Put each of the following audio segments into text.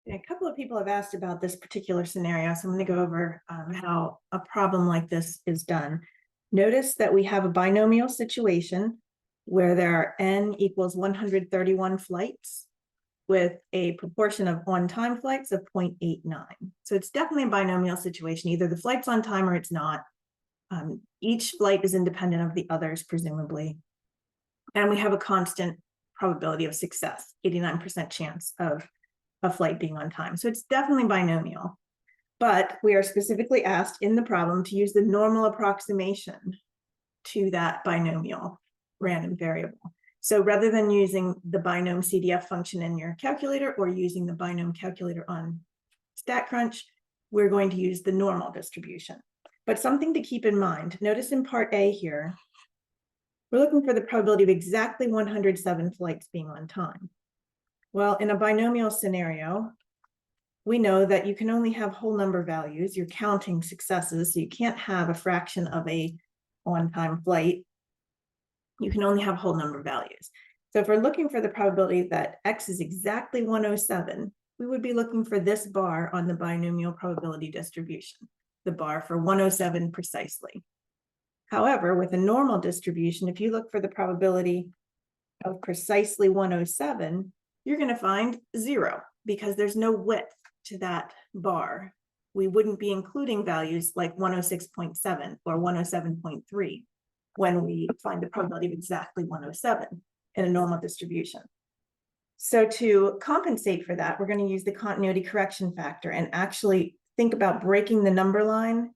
A couple of people have asked about this particular scenario, so I'm going to go over how a problem like this is done. Notice that we have a binomial situation where there are n equals 131 flights with a proportion of on-time flights of 0.89. So it's definitely a binomial situation. Either the flight's on time or it's not. Each flight is independent of the others, presumably. And we have a constant probability of success, 89% chance of a flight being on time. So it's definitely binomial. But we are specifically asked in the problem to use the normal approximation to that binomial random variable. So rather than using the binom CDF function in your calculator or using the binom calculator on StatCrunch, we're going to use the normal distribution. But something to keep in mind, notice in part A here, we're looking for the probability of exactly 107 flights being on time. Well, in a binomial scenario, we know that you can only have whole number values. You're counting successes, so you can't have a fraction of a on-time flight. You can only have whole number values. So if we're looking for the probability that x is exactly 107, we would be looking for this bar on the binomial probability distribution, the bar for 107 precisely. However, with a normal distribution, if you look for the probability of precisely 107, you're going to find 0 because there's no width to that bar. We wouldn't be including values like 106.7 or 107.3 when we find the probability of exactly 107 in a normal distribution. So to compensate for that, we're going to use the continuity correction factor and actually think about breaking the number line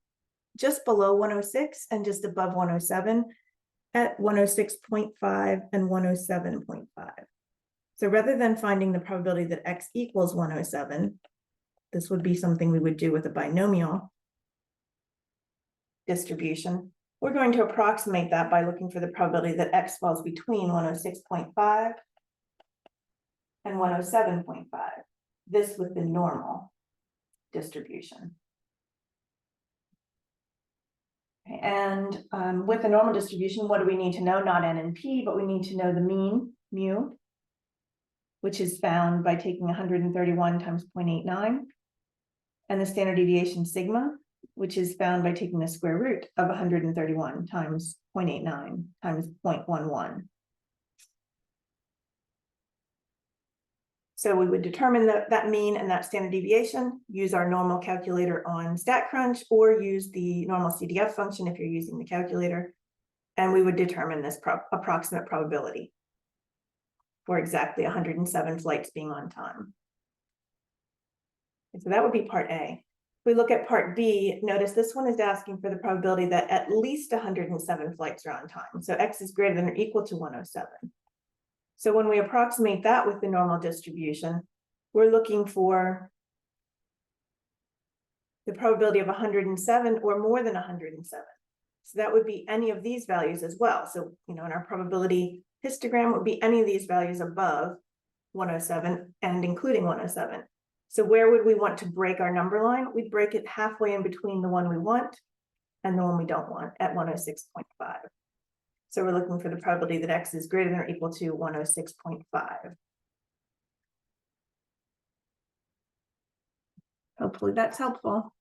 just below 106 and just above 107 at 106.5 and 107.5. So rather than finding the probability that x equals 107, this would be something we would do with a binomial distribution. We're going to approximate that by looking for the probability that x falls between 106.5 and 107.5. This with the normal distribution. And with the normal distribution, what do we need to know? Not n and p, but we need to know the mean, mu, which is found by taking 131 times 0.89, and the standard deviation sigma, which is found by taking the square root of 131 times 0.89 times 0.11. So we would determine that mean and that standard deviation, use our normal calculator on StatCrunch, or use the normal CDF function if you're using the calculator, and we would determine this approximate probability for exactly 107 flights being on time. And so that would be part A. If we look at part B, notice this one is asking for the probability that at least 107 flights are on time. So x is greater than or equal to 107. So when we approximate that with the normal distribution, we're looking for the probability of 107 or more than 107. So that would be any of these values as well. So, in our probability histogram would be any of these values above 107 and including 107. So where would we want to break our number line? We'd break it halfway in between the one we want and the one we don't want at 106.5. So we're looking for the probability that x is greater than or equal to 106.5. Hopefully that's helpful.